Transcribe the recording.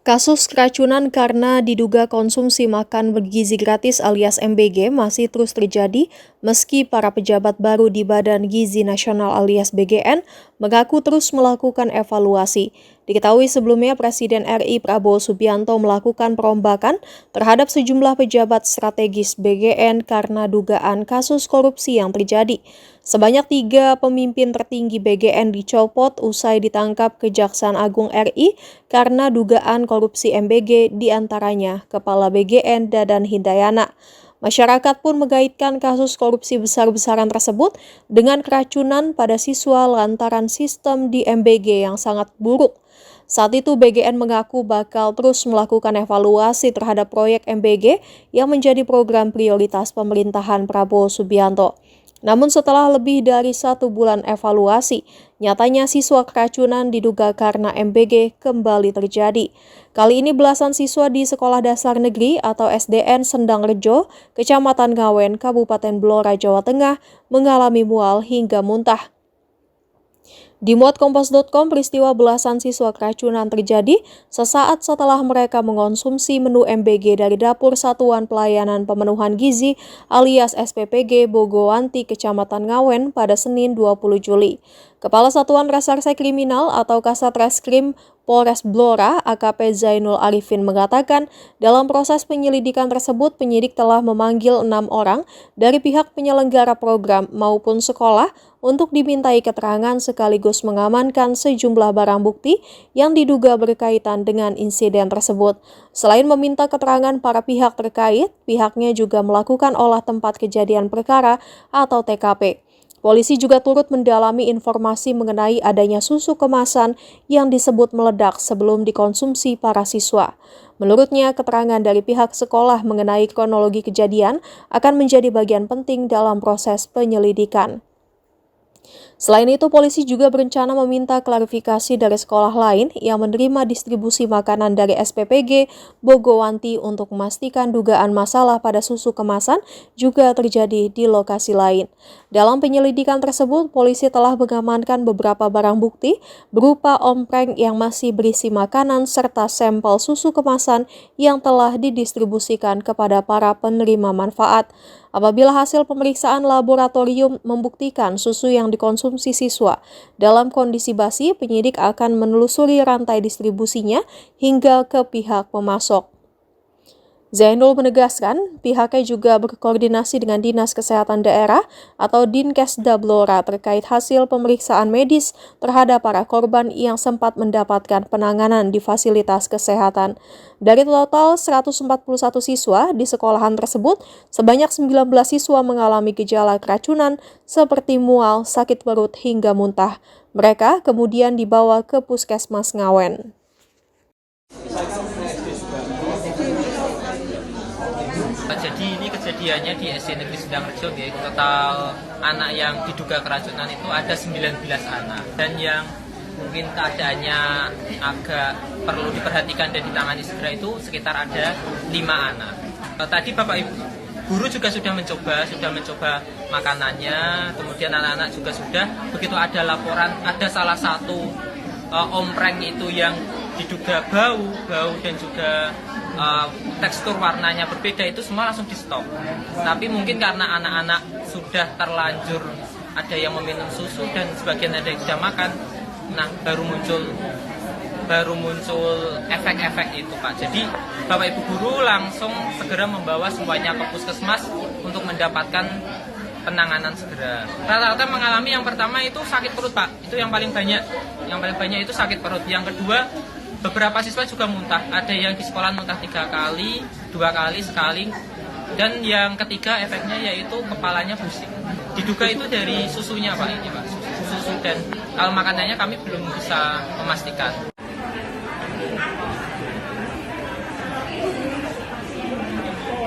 Kasus keracunan karena diduga konsumsi makan bergizi gratis alias MBG masih terus terjadi meski para pejabat baru di Badan Gizi Nasional alias BGN mengaku terus melakukan evaluasi. Diketahui sebelumnya Presiden RI Prabowo Subianto melakukan perombakan terhadap sejumlah pejabat strategis BGN karena dugaan kasus korupsi yang terjadi. Sebanyak 3 pemimpin tertinggi BGN dicopot usai ditangkap Kejaksaan Agung RI karena dugaan korupsi MBG diantaranya Kepala BGN Dadan Hindayana. Masyarakat pun mengaitkan kasus korupsi besar-besaran tersebut dengan keracunan pada siswa lantaran sistem di MBG yang sangat buruk. Saat itu BGN mengaku bakal terus melakukan evaluasi terhadap proyek MBG yang menjadi program prioritas pemerintahan Prabowo Subianto. Namun setelah lebih dari 1 bulan evaluasi, nyatanya siswa keracunan diduga karena MBG kembali terjadi. Kali ini belasan siswa di Sekolah Dasar Negeri atau SDN Sendangrejo, Kecamatan Ngawen, Kabupaten Blora, Jawa Tengah, mengalami mual hingga muntah. Dimuat Kompas.com, peristiwa belasan siswa keracunan terjadi sesaat setelah mereka mengonsumsi menu MBG dari Dapur Satuan Pelayanan Pemenuhan Gizi alias SPPG Bogowanti, Kecamatan Ngawen pada Senin 20 Juli. Kepala Satuan Reserse Kriminal atau Kasat Reskrim Polres Blora, AKP Zainul Arifin mengatakan, dalam proses penyelidikan tersebut penyidik telah memanggil 6 orang dari pihak penyelenggara program maupun sekolah untuk dimintai keterangan sekaligus mengamankan sejumlah barang bukti yang diduga berkaitan dengan insiden tersebut. Selain meminta keterangan para pihak terkait, pihaknya juga melakukan olah tempat kejadian perkara atau TKP. Polisi juga turut mendalami informasi mengenai adanya susu kemasan yang disebut meledak sebelum dikonsumsi para siswa. Menurutnya, keterangan dari pihak sekolah mengenai kronologi kejadian akan menjadi bagian penting dalam proses penyelidikan. Selain itu, polisi juga berencana meminta klarifikasi dari sekolah lain yang menerima distribusi makanan dari SPPG Bogowanti untuk memastikan dugaan masalah pada susu kemasan juga terjadi di lokasi lain. Dalam penyelidikan tersebut, polisi telah mengamankan beberapa barang bukti berupa ompreng yang masih berisi makanan serta sampel susu kemasan yang telah didistribusikan kepada para penerima manfaat. Apabila hasil pemeriksaan laboratorium membuktikan susu yang dikonsumsi siswa dalam kondisi basi, penyidik akan menelusuri rantai distribusinya hingga ke pihak pemasok. Zainul menegaskan, pihaknya juga berkoordinasi dengan Dinas Kesehatan Daerah atau Dinkesda Blora terkait hasil pemeriksaan medis terhadap para korban yang sempat mendapatkan penanganan di fasilitas kesehatan. Dari total 141 siswa di sekolahan tersebut, sebanyak 19 siswa mengalami gejala keracunan seperti mual, sakit perut, hingga muntah. Mereka kemudian dibawa ke Puskesmas Ngawen. Jadi ini kejadiannya di SD Negeri Sendangrejo, yaitu total anak yang diduga keracunan itu ada 19 anak. Dan yang mungkin keadaannya agak perlu diperhatikan dan ditangani segera itu sekitar ada 5 anak. Tadi Bapak Ibu guru juga sudah mencoba makanannya, kemudian anak-anak juga sudah, begitu ada laporan ada salah satu ompreng itu yang diduga bau dan juga tekstur warnanya berbeda, itu semua langsung di stop. Tapi mungkin karena anak-anak sudah terlanjur ada yang meminum susu dan sebagian ada yang sudah makan, nah baru muncul efek-efek itu, Pak. Jadi Bapak Ibu guru langsung segera membawa semuanya ke puskesmas untuk mendapatkan penanganan segera. Rata-rata mengalami yang pertama itu sakit perut, Pak. Itu yang paling banyak. Yang paling banyak itu sakit perut. Yang kedua, beberapa siswa juga muntah. Ada yang di sekolah muntah 3 kali, 2 kali, sekali. Dan yang ketiga efeknya yaitu kepalanya pusing. Diduga itu dari susunya, Pak, ini, Pak. Susu, dan kalau makanannya kami belum bisa memastikan.